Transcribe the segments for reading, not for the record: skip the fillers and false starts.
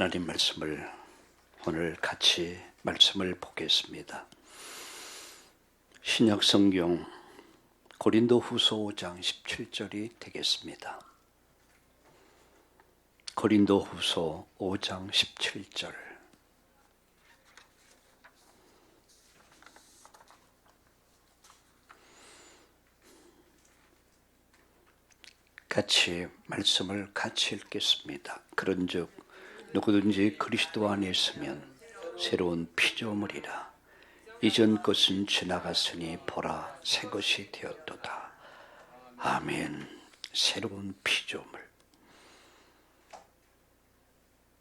하나님 말씀을 오늘 같이 말씀을 보겠습니다. 신약 성경 고린도후서 5장 17절이 되겠습니다. 고린도후서 5장 17절. 같이 말씀을 같이 읽겠습니다. 그런즉 누구든지 그리스도 안에 있으면 새로운 피조물이라. 이전 것은 지나갔으니 보라 새 것이 되었도다. 아멘. 새로운 피조물.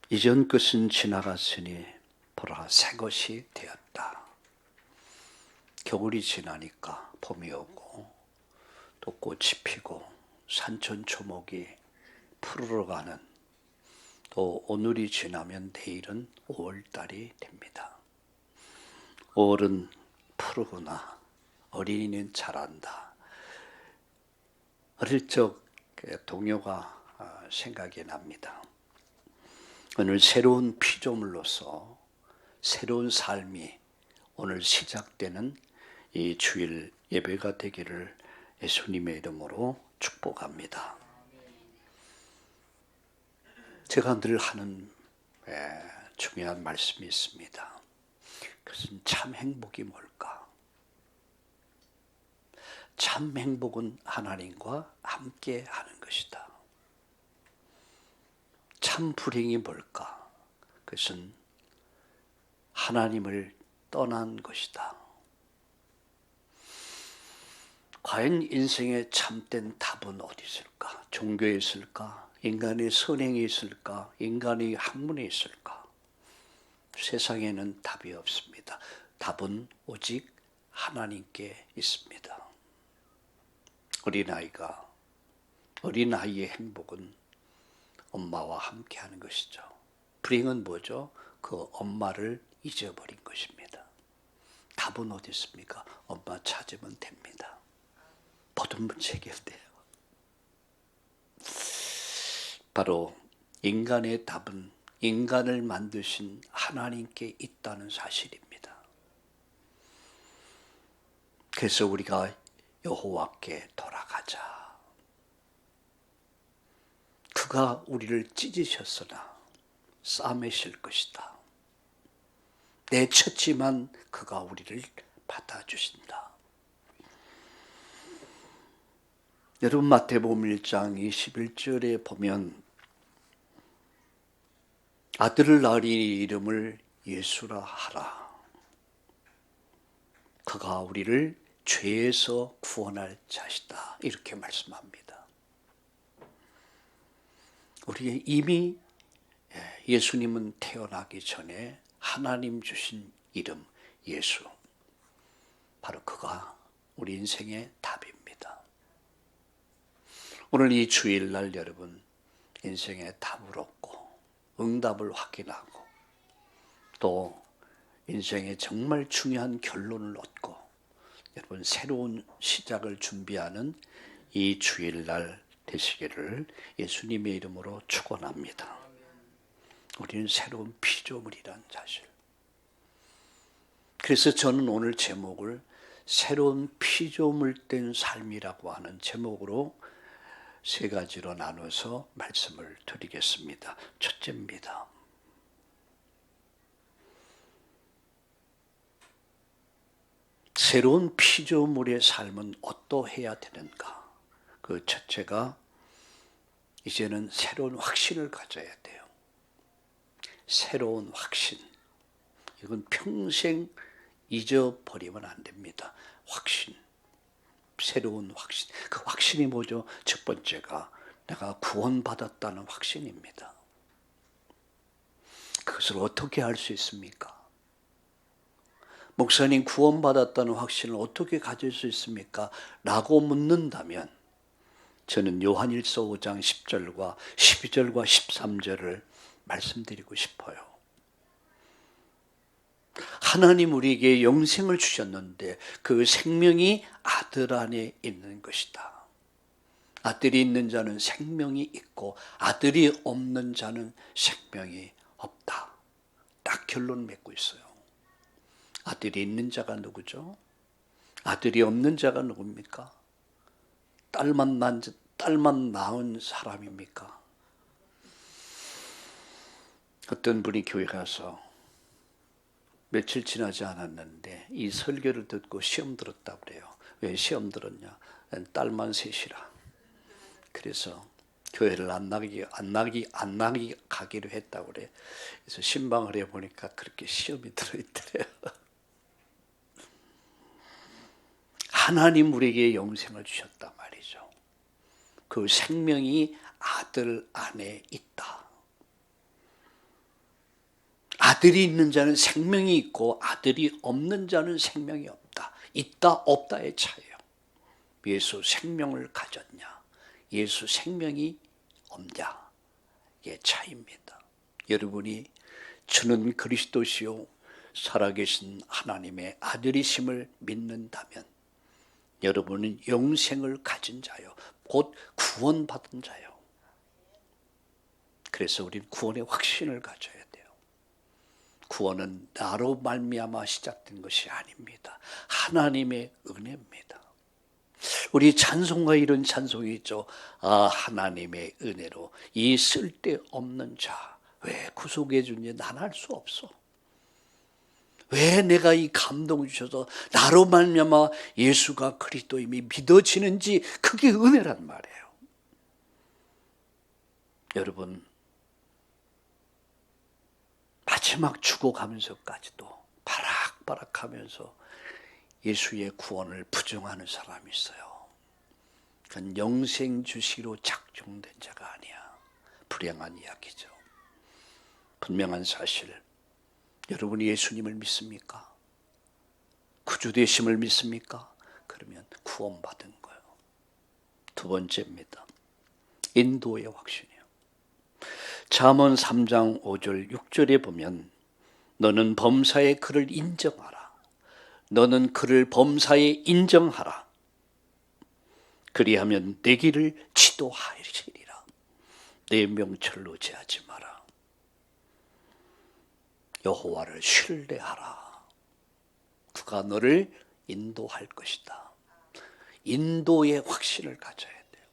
이전 것은 지나갔으니 보라 새 것이 되었다. 겨울이 지나니까 봄이 오고 또 꽃이 피고 산천초목이 푸르러가는, 또 오늘이 지나면 내일은 5월달이 됩니다. 5월은 푸르구나, 어린이는 자란다. 어릴 적 동요가 생각이 납니다. 오늘 새로운 피조물로서 새로운 삶이 오늘 시작되는 이 주일 예배가 되기를 예수님의 이름으로 축복합니다. 제가 늘 하는 중요한 말씀이 있습니다. 그것은 참 행복이 뭘까? 참 행복은 하나님과 함께 하는 것이다. 참 불행이 뭘까? 그것은 하나님을 떠난 것이다. 과연 인생의 참된 답은 어디 있을까? 종교에 있을까? 인간의 선행이 있을까? 인간의 학문에 있을까? 세상에는 답이 없습니다. 답은 오직 하나님께 있습니다. 어린아이의 행복은 엄마와 함께하는 것이죠. 불행은 뭐죠? 그 엄마를 잊어버린 것입니다. 답은 어디 있습니까? 엄마 찾으면 됩니다. 모든 문제 해결돼요. 바로 인간의 답은 인간을 만드신 하나님께 있다는 사실입니다. 그래서 우리가 여호와께 돌아가자. 그가 우리를 찢으셨으나 싸매실 것이다. 내쳤지만 그가 우리를 받아주신다. 여러분, 마태복음 1장 21절에 보면 아들을 낳으리 이름을 예수라 하라. 그가 우리를 죄에서 구원할 자시다. 이렇게 말씀합니다. 우리의 이미 예수님은 태어나기 전에 하나님 주신 이름 예수. 바로 그가 우리 인생의 답입니다. 오늘 이 주일날 여러분 인생의 답을 얻고 응답을 확인하고 또 인생의 정말 중요한 결론을 얻고 여러분 새로운 시작을 준비하는 이 주일날 되시기를 예수님의 이름으로 축원합니다. 우리는 새로운 피조물이란 사실. 그래서 저는 오늘 제목을 새로운 피조물 된 삶이라고 하는 제목으로 세 가지로 나눠서 말씀을 드리겠습니다. 첫째입니다. 새로운 피조물의 삶은 어떠해야 되는가? 그 첫째가 이제는 새로운 확신을 가져야 돼요. 새로운 확신. 이건 평생 잊어버리면 안 됩니다. 확신. 새로운 확신. 그 확신이 뭐죠? 첫 번째가 내가 구원받았다는 확신입니다. 그것을 어떻게 알 수 있습니까? 목사님, 구원받았다는 확신을 어떻게 가질 수 있습니까? 라고 묻는다면 저는 요한일서 5장 10절과 12절과 13절을 말씀드리고 싶어요. 하나님 우리에게 영생을 주셨는데 그 생명이 아들 안에 있는 것이다. 아들이 있는 자는 생명이 있고 아들이 없는 자는 생명이 없다. 딱 결론 맺고 있어요. 아들이 있는 자가 누구죠? 아들이 없는 자가 누굽니까? 딸만 낳은 사람입니까? 어떤 분이 교회 가서 며칠 지나지 않았는데 이 설교를 듣고 시험 들었다고 그래요. 왜 시험 들었냐? 딸만 셋이라. 그래서 교회를 안 나기 가기로 했다고 그래. 그래서 신방을 해보니까 그렇게 시험이 들어있더래요. 하나님 우리에게 영생을 주셨단 말이죠. 그 생명이 아들 안에 있다. 아들이 있는 자는 생명이 있고 아들이 없는 자는 생명이 없다. 있다 없다의 차이예요. 예수 생명을 가졌냐, 예수 생명이 없냐의 차이입니다. 여러분이 주는 그리스도시요 살아계신 하나님의 아들이심을 믿는다면 여러분은 영생을 가진 자요, 곧 구원받은 자요. 그래서 우리는 구원의 확신을 가져야 돼요. 구원은 나로 말미암아 시작된 것이 아닙니다. 하나님의 은혜입니다. 우리 찬송가 이런 찬송이 있죠. 아, 하나님의 은혜로 이 쓸데없는 자 왜 구속해 주는지 난 알 수 없어. 왜 내가 이 감동을 주셔서 나로 말미암아 예수가 그리스도임이 믿어지는지 그게 은혜란 말이에요. 여러분, 마지막 죽어가면서까지도 바락바락하면서 예수의 구원을 부정하는 사람이 있어요. 그건 영생 주시로 작정된 자가 아니야. 불행한 이야기죠. 분명한 사실, 여러분이 예수님을 믿습니까? 구주 되심을 믿습니까? 그러면 구원받은 거예요. 두 번째입니다. 인도의 확신이에요. 잠언 3장 5절 6절에 보면 너는 범사에 그를 인정하라. 너는 그를 범사에 인정하라. 그리하면 내 길을 지도하시리라. 내 명철로 제하지 마라. 여호와를 신뢰하라. 그가 너를 인도할 것이다. 인도의 확신을 가져야 돼요.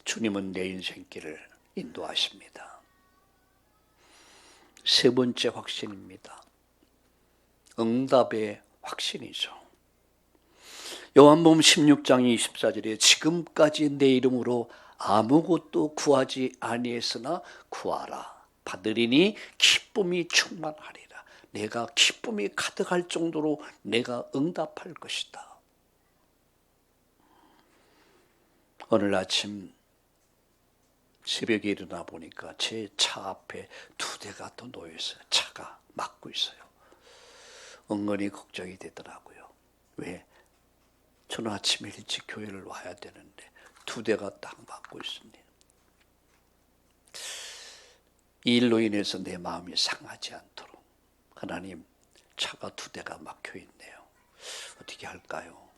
주님은 내 인생길을 인도하십니다. 세 번째 확신입니다. 응답의 확신이죠. 요한복음 16장 24절에 지금까지 내 이름으로 아무것도 구하지 아니했으나 구하라. 받으리니 기쁨이 충만하리라. 내가 기쁨이 가득할 정도로 내가 응답할 것이다. 오늘 아침 새벽에 일어나 보니까 제 차 앞에 2대가 또 놓여 있어요. 차가 막고 있어요. 은근히 걱정이 되더라고요. 왜? 저는 아침에 일찍 교회를 와야 되는데 2대가 딱 막고 있습니다. 이 일로 인해서 내 마음이 상하지 않도록 하나님, 차가 2대가 막혀 있네요. 어떻게 할까요?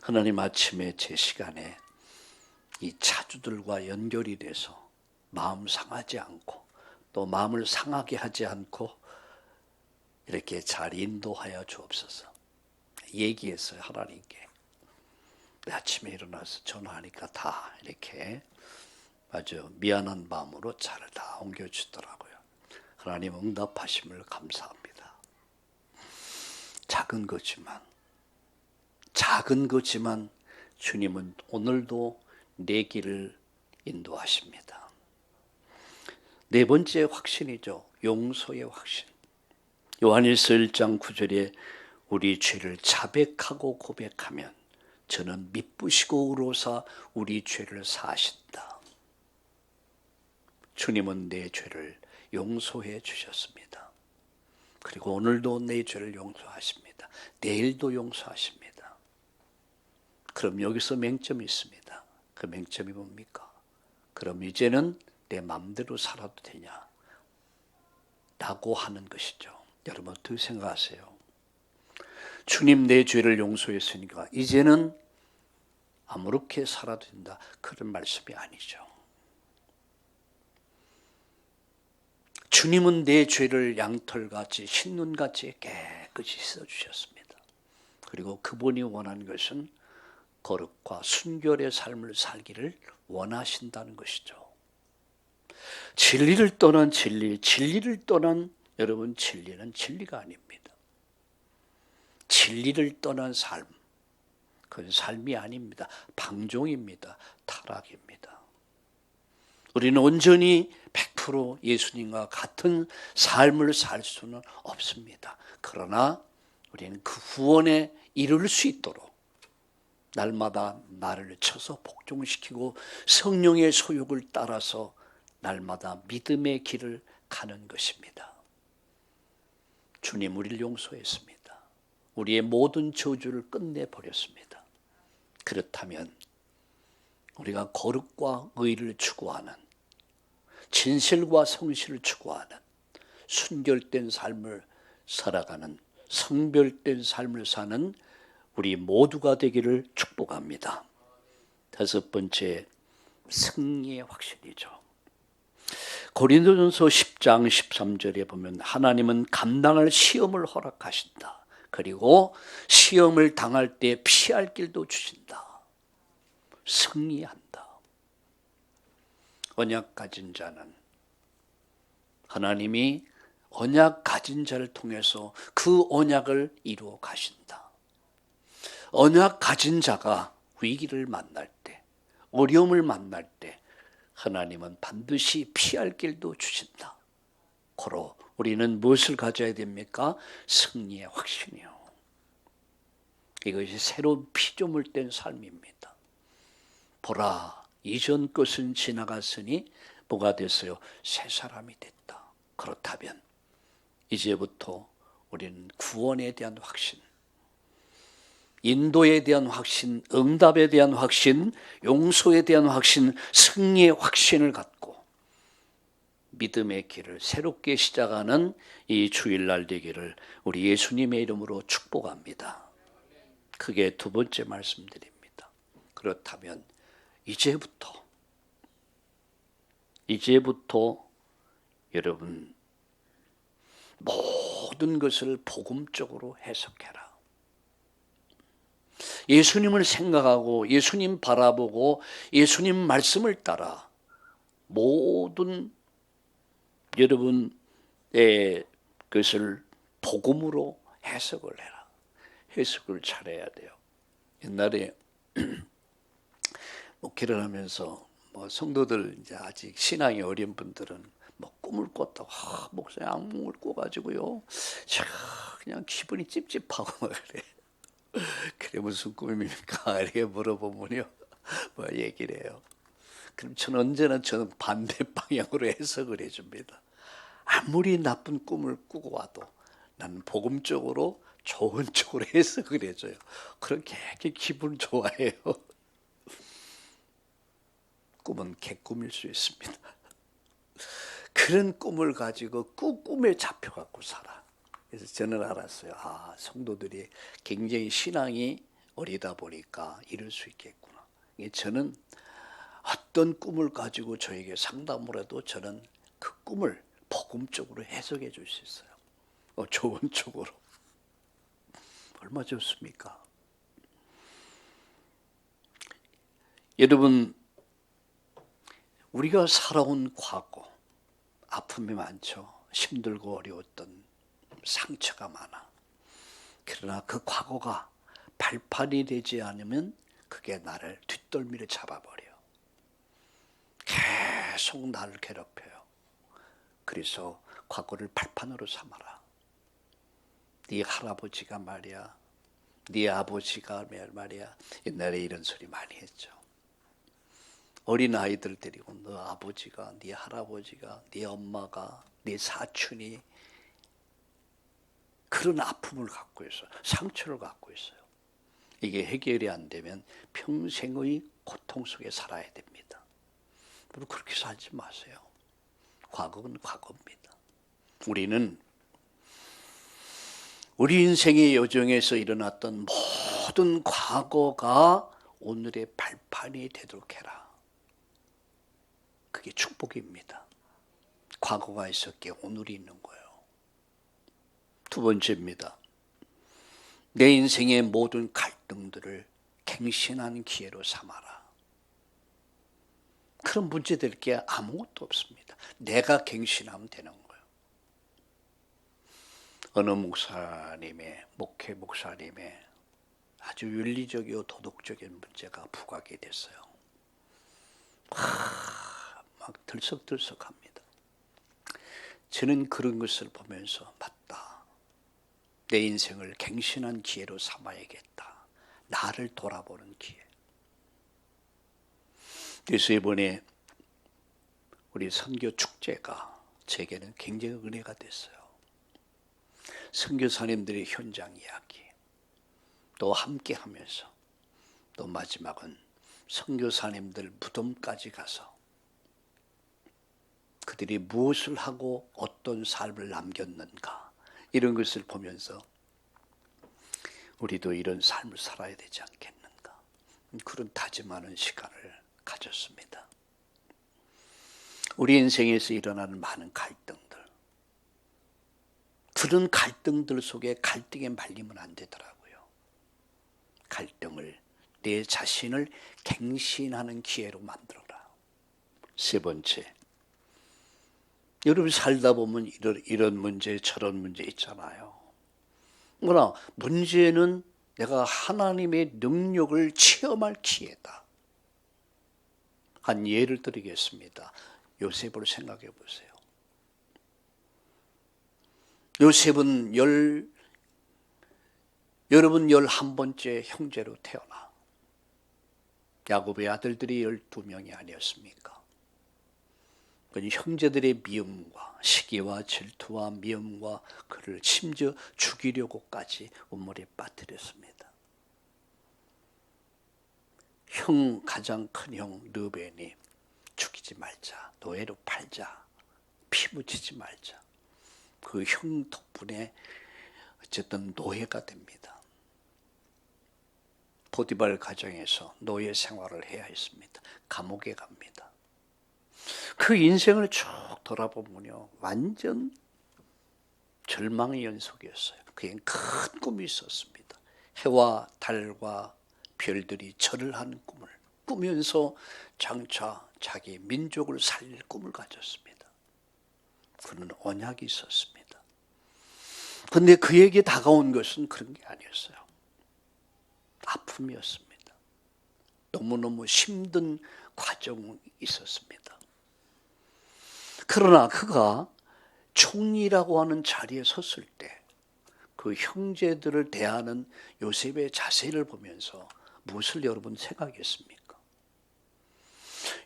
하나님, 아침에 제 시간에 이 차주들과 연결이 돼서 마음 상하지 않고 또 마음을 상하게 하지 않고 이렇게 잘 인도하여 주옵소서. 얘기했어요, 하나님께. 아침에 일어나서 전화하니까 다 이렇게 아주 미안한 마음으로 차를 다 옮겨주더라고요. 하나님 응답하심을 감사합니다. 작은 거지만 주님은 오늘도 내 길을 인도하십니다. 네 번째 확신이죠. 용서의 확신. 요한일서 1장 9절에 우리 죄를 자백하고 고백하면 저는 미쁘시고 의로사 우리 죄를 사하신다. 주님은 내 죄를 용서해 주셨습니다. 그리고 오늘도 내 죄를 용서하십니다. 내일도 용서하십니다. 그럼 여기서 맹점이 있습니다. 그 맹점이 뭡니까? 그럼 이제는 내 마음대로 살아도 되냐? 라고 하는 것이죠. 여러분 어떻게 생각하세요? 주님 내 죄를 용서했으니까 이제는 아무렇게 살아도 된다. 그런 말씀이 아니죠. 주님은 내 죄를 양털같이 흰눈같이 깨끗이 씻어주셨습니다. 그리고 그분이 원하는 것은 거룩과 순결의 삶을 살기를 원하신다는 것이죠. 진리를 떠난 진리, 진리를 떠난 여러분 진리는 진리가 아닙니다. 진리를 떠난 삶, 그건 삶이 아닙니다. 방종입니다. 타락입니다. 우리는 온전히 100% 예수님과 같은 삶을 살 수는 없습니다. 그러나 우리는 그 구원에 이를 수 있도록 날마다 나를 쳐서 복종시키고 성령의 소욕을 따라서 날마다 믿음의 길을 가는 것입니다. 주님 우리를 용서했습니다. 우리의 모든 저주를 끝내버렸습니다. 그렇다면 우리가 거룩과 의를 추구하는, 진실과 성실을 추구하는, 순결된 삶을 살아가는, 성별된 삶을 사는 우리 모두가 되기를 축복합니다. 다섯 번째, 승리의 확신이죠. 고린도전서 10장 13절에 보면 하나님은 감당할 시험을 허락하신다. 그리고 시험을 당할 때 피할 길도 주신다. 승리한다. 언약 가진 자는 하나님이 언약 가진 자를 통해서 그 언약을 이루어 가신다. 언약 가진 자가 위기를 만날 때, 어려움을 만날 때 하나님은 반드시 피할 길도 주신다. 고로 우리는 무엇을 가져야 됩니까? 승리의 확신이요. 이것이 새로운 피조물 된 삶입니다. 보라, 이전 것은 지나갔으니 뭐가 됐어요? 새 사람이 됐다. 그렇다면 이제부터 우리는 구원에 대한 확신, 인도에 대한 확신, 응답에 대한 확신, 용서에 대한 확신, 승리의 확신을 갖고 믿음의 길을 새롭게 시작하는 이 주일날 되기를 우리 예수님의 이름으로 축복합니다. 그게 두 번째 말씀드립니다. 그렇다면 이제부터 여러분 모든 것을 복음적으로 해석해라. 예수님을 생각하고 예수님 바라보고 예수님 말씀을 따라 모든 여러분의 것을 복음으로 해석을 해라. 해석을 잘해야 돼요. 옛날에 목회를 하면서 성도들 이제 아직 신앙이 어린 분들은 꿈을 꿨다. 목사님 악몽을 꿔가지고요. 그냥 기분이 찝찝하고 그래. 그래 무슨 꿈입니까? 이렇게 물어보면요. 얘기를 해요. 그럼 저는 반대 방향으로 해석을 해줍니다. 아무리 나쁜 꿈을 꾸고 와도 나는 복음적으로 좋은 쪽으로 해석을 해줘요. 그렇게 기분 좋아해요. 꿈은 개꿈일 수 있습니다. 그런 꿈을 가지고 그 꿈에 잡혀갖고 살아. 그래서 저는 알았어요. 성도들이 굉장히 신앙이 어리다 보니까 이럴 수 있겠구나. 저는 어떤 꿈을 가지고 저에게 상담을 해도 저는 그 꿈을 복음적으로 해석해 줄 수 있어요. 좋은 쪽으로. 얼마 좋습니까? 여러분, 우리가 살아온 과거, 아픔이 많죠. 힘들고 어려웠던 상처가 많아. 그러나 그 과거가 발판이 되지 않으면 그게 나를 뒷덜미를 잡아버려. 계속 나를 괴롭혀요. 그래서 과거를 발판으로 삼아라. 네 할아버지가 말이야, 네 아버지가 말이야. 옛날에 이런 소리 많이 했죠. 어린 아이들 데리고 너 아버지가, 네 할아버지가, 네 엄마가, 네 사촌이 그런 아픔을 갖고 있어요. 상처를 갖고 있어요. 이게 해결이 안 되면 평생의 고통 속에 살아야 됩니다. 여러분 그렇게 살지 마세요. 과거는 과거입니다. 우리는 우리 인생의 여정에서 일어났던 모든 과거가 오늘의 발판이 되도록 해라. 그게 축복입니다. 과거가 있었기에 오늘이 있는 거예요. 두 번째입니다. 내 인생의 모든 갈등들을 갱신하는 기회로 삼아라. 그런 문제될 게 아무것도 없습니다. 내가 갱신하면 되는 거예요. 어느 목회 목사님의 아주 윤리적이고 도덕적인 문제가 부각이 됐어요. 막 들썩들썩합니다. 저는 그런 것을 보면서 맞다. 내 인생을 갱신한 기회로 삼아야겠다. 나를 돌아보는 기회. 그래서 이번에 우리 선교 축제가 제게는 굉장히 은혜가 됐어요. 선교사님들의 현장 이야기, 또 함께 하면서, 또 마지막은 선교사님들 무덤까지 가서 그들이 무엇을 하고 어떤 삶을 남겼는가, 이런 것을 보면서 우리도 이런 삶을 살아야 되지 않겠는가, 그런 다짐하는 시간을 가졌습니다. 우리 인생에서 일어나는 많은 갈등들, 그런 갈등들 속에 갈등에 말리면 안 되더라고요. 갈등을, 내 자신을 갱신하는 기회로 만들어라. 세 번째, 여러분 살다 보면 이런 문제 저런 문제 있잖아요. 그러나 문제는 내가 하나님의 능력을 체험할 기회다. 한 예를 드리겠습니다. 요셉을 생각해 보세요. 요셉은 여러분 11번째 형제로 태어나 야곱의 아들들이 12명이 아니었습니까? 그 형제들의 미움과 시기와 질투와 미움과 그를 심지어 죽이려고까지 음모에 빠뜨렸습니다. 가장 큰 형 르벤이 죽이지 말자, 노예로 팔자, 피 묻히지 말자. 그 형 덕분에 어쨌든 노예가 됩니다. 보디발 가정에서 노예 생활을 해야 했습니다. 감옥에 갑니다. 그 인생을 쭉 돌아보면요, 완전 절망의 연속이었어요. 그에겐 큰 꿈이 있었습니다. 해와 달과 별들이 절을 하는 꿈을 꾸면서 장차 자기 민족을 살릴 꿈을 가졌습니다. 그는 언약이 있었습니다. 그런데 그에게 다가온 것은 그런 게 아니었어요. 아픔이었습니다. 너무너무 힘든 과정이 있었습니다. 그러나 그가 총리라고 하는 자리에 섰을 때 그 형제들을 대하는 요셉의 자세를 보면서 무엇을 여러분 생각했습니까?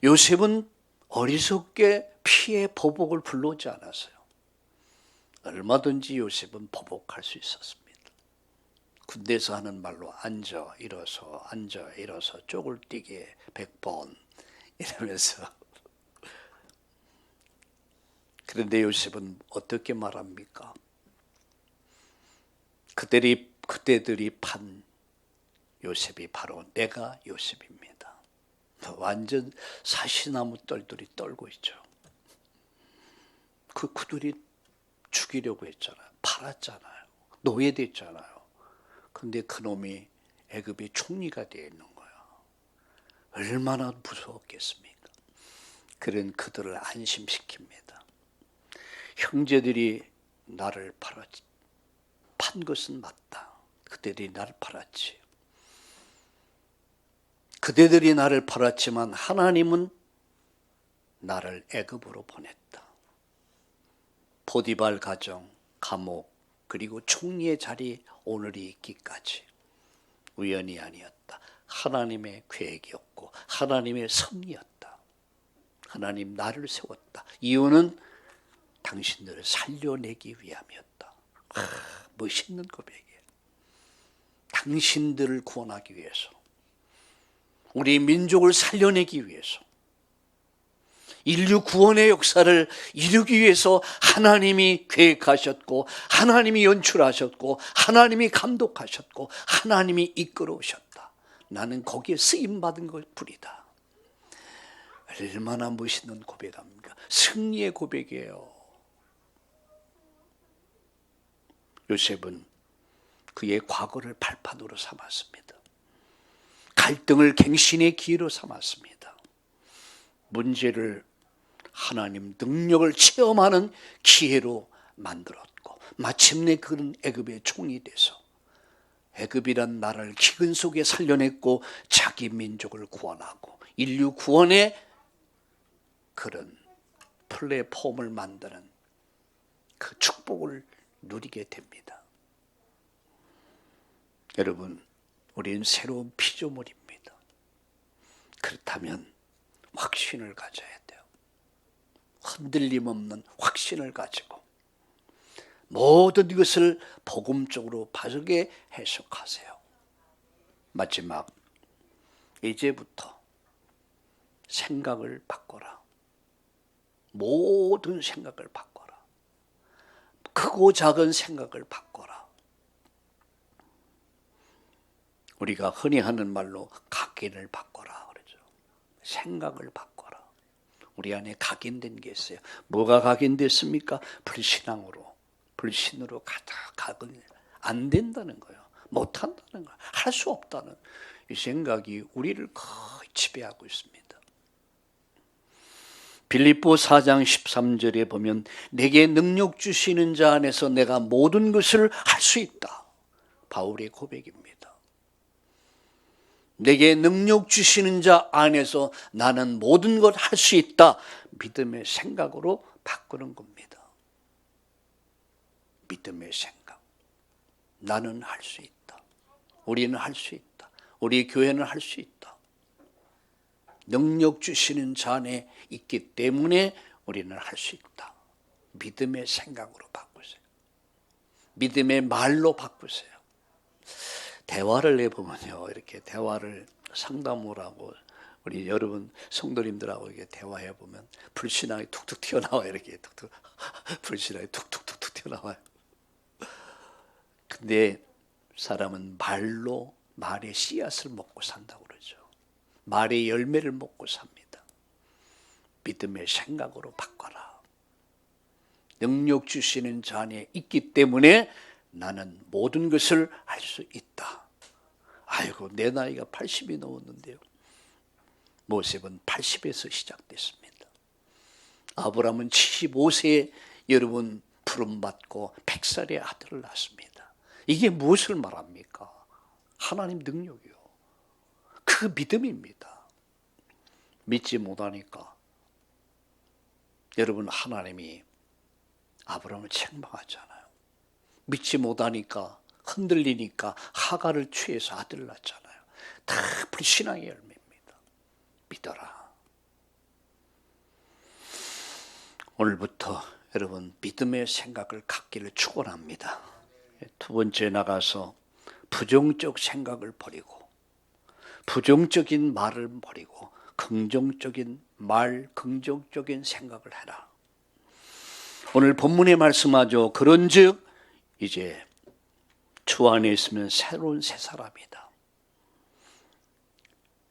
요셉은 어리석게 피해 보복을 불러오지 않았어요. 얼마든지 요셉은 보복할 수 있었습니다. 군대에서 하는 말로 앉아 일어서 앉아 일어서 쪽을 띄게 100번 이러면서. 그런데 요셉은 어떻게 말합니까? 그때들이 판 요셉이 바로 내가 요셉입니다. 완전 사시나무 떨들이 떨고 있죠. 그들이 죽이려고 했잖아요. 팔았잖아요. 노예됐잖아요. 근데 그놈이 애굽의 총리가 되어 있는 거예요. 얼마나 무서웠겠습니까? 그런 그들을 안심시킵니다. 형제들이 나를 팔았지. 판 것은 맞다. 그들이 나를 팔았지. 그대들이 나를 팔았지만 하나님은 나를 애굽으로 보냈다. 보디발 가정, 감옥, 그리고 총리의 자리 오늘이 있기까지 우연이 아니었다. 하나님의 계획이었고 하나님의 섭리였다. 하나님 나를 세웠다. 이유는 당신들을 살려내기 위함이었다. 멋있는 고백이에요. 당신들을 구원하기 위해서, 우리 민족을 살려내기 위해서, 인류 구원의 역사를 이루기 위해서 하나님이 계획하셨고 하나님이 연출하셨고 하나님이 감독하셨고 하나님이 이끌어오셨다. 나는 거기에 쓰임받은 것 뿐이다. 얼마나 멋있는 고백합니까? 승리의 고백이에요. 요셉은 그의 과거를 발판으로 삼았습니다. 갈등을 갱신의 기회로 삼았습니다. 문제를 하나님 능력을 체험하는 기회로 만들었고, 마침내 그는 애굽의 총이 돼서 애굽이란 나라를 기근 속에 살려냈고 자기 민족을 구원하고 인류 구원의 그런 플랫폼을 만드는 그 축복을 누리게 됩니다. 여러분, 우리는 새로운 피조물입니다. 그렇다면 확신을 가져야 돼요. 흔들림 없는 확신을 가지고 모든 것을 복음적으로 바르게 해석하세요. 마지막, 이제부터 생각을 바꿔라. 모든 생각을 바꿔라. 크고 작은 생각을 바꿔라. 우리가 흔히 하는 말로 각인을 바꿔라 그러죠. 생각을 바꿔라. 우리 안에 각인된 게 있어요. 뭐가 각인됐습니까? 불신으로 가득 각인 안 된다는 거예요. 못한다는 거예요. 할 수 없다는 이 생각이 우리를 거의 지배하고 있습니다. 빌립보 4장 13절에 보면 내게 능력 주시는 자 안에서 내가 모든 것을 할 수 있다. 바울의 고백입니다. 내게 능력 주시는 자 안에서 나는 모든 것 할 수 있다. 믿음의 생각으로 바꾸는 겁니다. 믿음의 생각. 나는 할 수 있다. 우리는 할 수 있다. 우리 교회는 할 수 있다. 능력 주시는 자 안에 있기 때문에 우리는 할 수 있다. 믿음의 생각으로 바꾸세요. 믿음의 말로 바꾸세요. 대화를 해보면요, 이렇게 대화를 상담을 하고 우리 여러분 성도님들하고 이렇게 대화해 보면 불신앙이 툭툭 튀어나와요. 이렇게 툭툭 불신앙이 툭툭툭툭 튀어나와요. 근데 사람은 말로 말의 씨앗을 먹고 산다고 그러죠. 말의 열매를 먹고 삽니다. 믿음의 생각으로 바꿔라. 능력 주시는 자 안에 있기 때문에 나는 모든 것을 할 수 있다. 아이고, 내 나이가 80이 넘었는데요. 모세는 80에서 시작됐습니다. 아브라함은 75세에 여러분 부름받고 100살의 아들을 낳습니다. 이게 무엇을 말합니까? 하나님 능력이요. 그 믿음입니다. 믿지 못하니까 여러분 하나님이 아브라함을 책망하잖아요. 믿지 못하니까 흔들리니까 하갈을 취해서 아들을 낳잖아요. 다 불신앙의 열매입니다. 믿어라. 오늘부터 여러분 믿음의 생각을 갖기를 축원합니다. 두 번째 나가서 부정적 생각을 버리고 부정적인 말을 버리고 긍정적인 말, 긍정적인 생각을 해라. 오늘 본문의 말씀하죠. 그런즉 이제 주 안에 있으면 새로운 새 사람이다.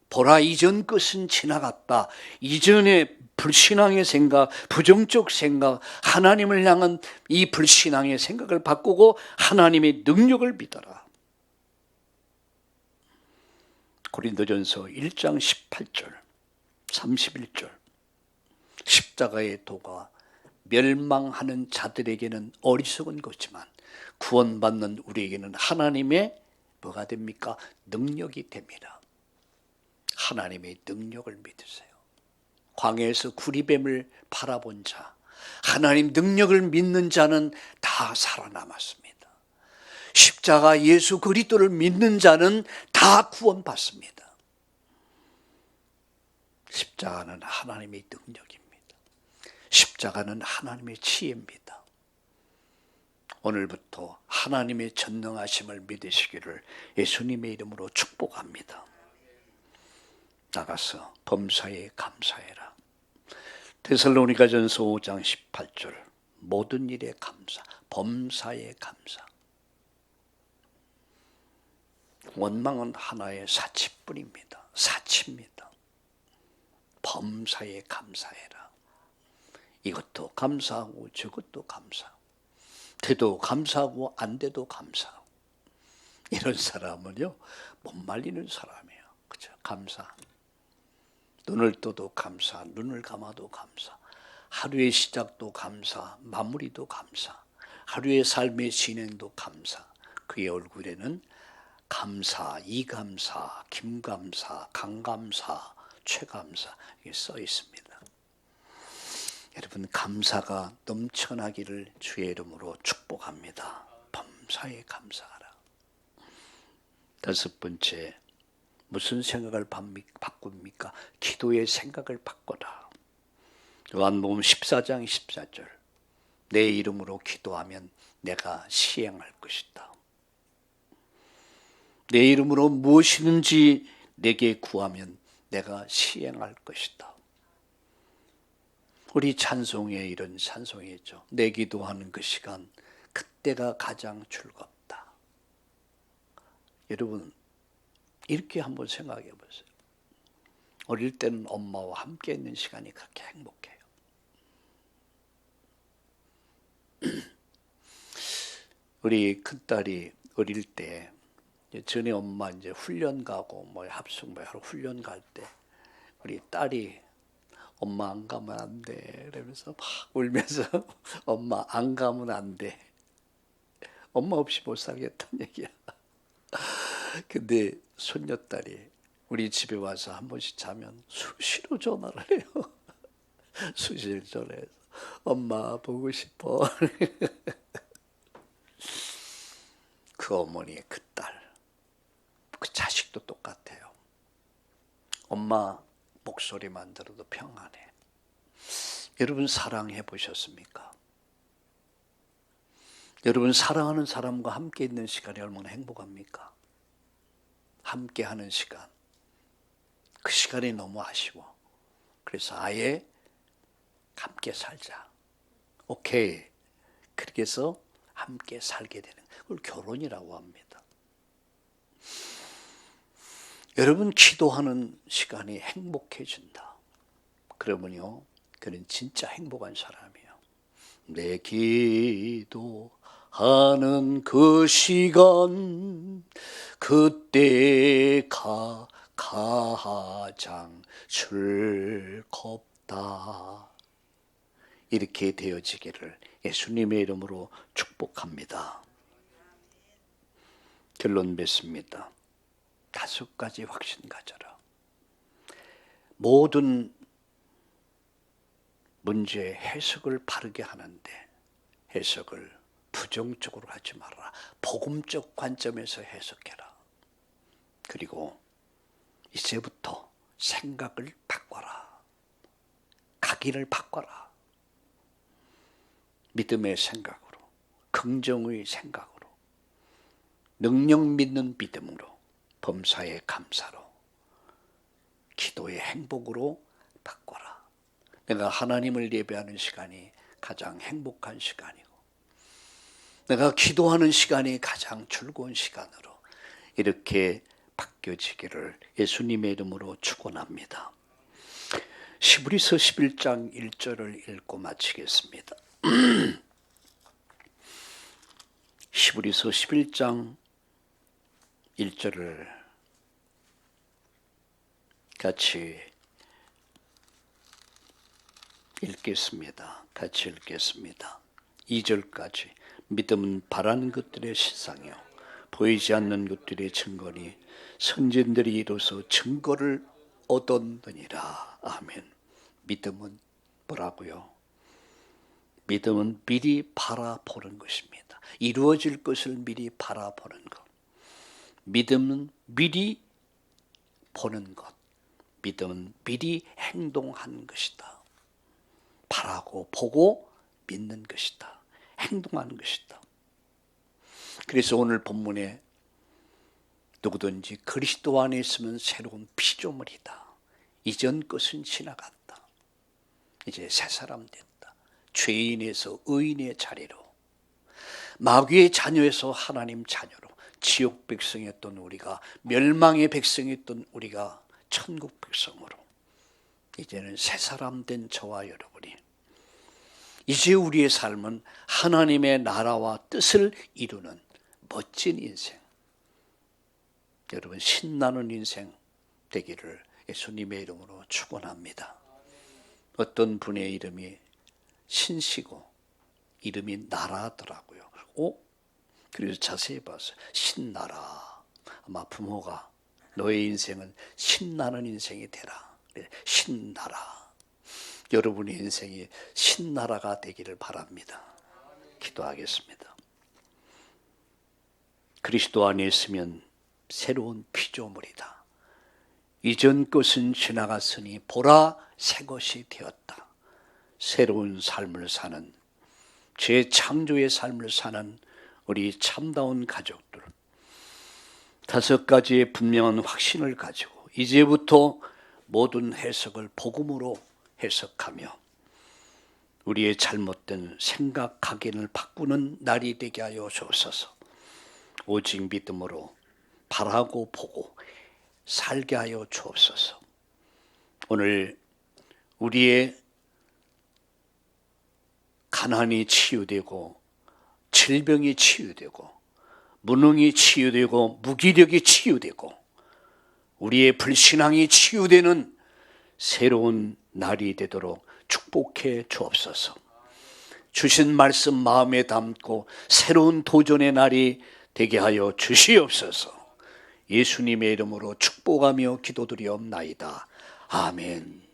보라, 이전 것은 지나갔다. 이전의 불신앙의 생각, 부정적 생각, 하나님을 향한 이 불신앙의 생각을 바꾸고 하나님의 능력을 믿어라. 고린도전서 1장 18절, 31절. 십자가의 도가 멸망하는 자들에게는 어리석은 것이지만 구원받는 우리에게는 하나님의 뭐가 됩니까? 능력이 됩니다. 하나님의 능력을 믿으세요. 광야에서 구리뱀을 바라본 자, 하나님 능력을 믿는 자는 다 살아남았습니다. 십자가 예수 그리스도를 믿는 자는 다 구원받습니다. 십자가는 하나님의 능력입니다. 십자가는 하나님의 지혜입니다. 오늘부터 하나님의 전능하심을 믿으시기를 예수님의 이름으로 축복합니다. 나가서 범사에 감사해라. 데살로니가전서 5장 18절 모든 일에 감사, 범사에 감사. 원망은 하나의 사치뿐입니다. 사치입니다. 범사에 감사해라. 이것도 감사하고 저것도 감사하고 돼도 감사하고 안 돼도 감사하고. 이런 사람은요, 못 말리는 사람이에요. 그죠? 감사. 눈을 떠도 감사, 눈을 감아도 감사. 하루의 시작도 감사, 마무리도 감사. 하루의 삶의 진행도 감사. 그의 얼굴에는 감사, 이감사, 김감사, 강감사, 최감사 이게 써 있습니다. 여러분, 감사가 넘쳐나기를 주의 이름으로 축복합니다. 범사에 감사하라. 다섯 번째, 무슨 생각을 바꿉니까? 기도의 생각을 바꿔라. 요한복음 14장 14절. 내 이름으로 기도하면 내가 시행할 것이다. 내 이름으로 무엇이든지 내게 구하면 내가 시행할 것이다. 우리 찬송에 이런 찬송이 있죠. 내 기도하는 그 시간, 그때가 가장 즐겁다. 여러분, 이렇게 한번 생각해 보세요. 어릴 때는 엄마와 함께 있는 시간이 그렇게 행복해요. 우리 큰딸이 어릴 때 전에 엄마 이제 훈련 가고 뭐 합숙 뭐 하러 훈련 갈 때 우리 딸이 엄마 안 가면 안 돼. 그러면서 막 울면서 엄마 안 가면 안 돼. 엄마 없이 못 살겠다는 얘기야. 근데 손녀딸이 우리 집에 와서 한 번씩 자면 수시로 전화를 해요. 수시로 전화해서 엄마 보고 싶어. 그 어머니의 그 딸, 그 자식도 똑같아요. 엄마 목소리만 들어도 평안해. 여러분 사랑해 보셨습니까? 여러분 사랑하는 사람과 함께 있는 시간이 얼마나 행복합니까? 함께 하는 시간. 그 시간이 너무 아쉬워. 그래서 아예 함께 살자. 오케이. 그렇게 해서 함께 살게 되는 그걸 결혼이라고 합니다. 여러분 기도하는 시간이 행복해진다. 그러면요, 그는 진짜 행복한 사람이에요. 내 기도하는 그 시간, 그때가 가장 즐겁다. 이렇게 되어지기를 예수님의 이름으로 축복합니다. 결론 맺습니다. 5가지 확신 가져라. 모든 문제의 해석을 바르게 하는데 해석을 부정적으로 하지 말아라. 복음적 관점에서 해석해라. 그리고 이제부터 생각을 바꿔라. 각인을 바꿔라. 믿음의 생각으로, 긍정의 생각으로, 능력 믿는 믿음으로, 범사의 감사로, 기도의 행복으로 바꿔라. 내가 하나님을 예배하는 시간이 가장 행복한 시간이고 내가 기도하는 시간이 가장 즐거운 시간으로 이렇게 바뀌어지기를 예수님의 이름으로 축원합니다. 히브리서 11장 1절을 읽고 마치겠습니다. 히브리서 11장 1절을 같이 읽겠습니다. 같이 읽겠습니다. 2절까지. 믿음은 바라는 것들의 실상이요 보이지 않는 것들의 증거니 선진들이 이로써 증거를 얻었느니라. 아멘. 믿음은 뭐라고요? 믿음은 미리 바라보는 것입니다. 이루어질 것을 미리 바라보는 것. 믿음은 미리 보는 것. 믿음은 미리 행동하는 것이다. 바라고 보고 믿는 것이다. 행동하는 것이다. 그래서 오늘 본문에 누구든지 그리스도 안에 있으면 새로운 피조물이다. 이전 것은 지나갔다. 이제 새 사람 됐다. 죄인에서 의인의 자리로, 마귀의 자녀에서 하나님 자녀로, 지옥 백성이었던 우리가, 멸망의 백성이었던 우리가 천국 백성으로 이제는 새 사람 된 저와 여러분이 이제 우리의 삶은 하나님의 나라와 뜻을 이루는 멋진 인생, 여러분 신나는 인생 되기를 예수님의 이름으로 축원합니다. 어떤 분의 이름이 신씨고 이름이 나라더라고요. 그래서 자세히 봤어요. 신나라. 아마 부모가 너의 인생은 신나는 인생이 되라. 신나라. 여러분의 인생이 신나라가 되기를 바랍니다. 기도하겠습니다. 그리스도 안에 있으면 새로운 피조물이다. 이전 것은 지나갔으니 보라 새 것이 되었다. 새로운 삶을 사는, 재창조의 삶을 사는 우리 참다운 가족들, 5가지의 분명한 확신을 가지고 이제부터 모든 해석을 복음으로 해석하며 우리의 잘못된 생각, 각인을 바꾸는 날이 되게 하여 주옵소서. 오직 믿음으로 바라고 보고 살게 하여 주옵소서. 오늘 우리의 가난이 치유되고 질병이 치유되고 무능이 치유되고 무기력이 치유되고 우리의 불신앙이 치유되는 새로운 날이 되도록 축복해 주옵소서. 주신 말씀 마음에 담고 새로운 도전의 날이 되게 하여 주시옵소서. 예수님의 이름으로 축복하며 기도드리옵나이다. 아멘.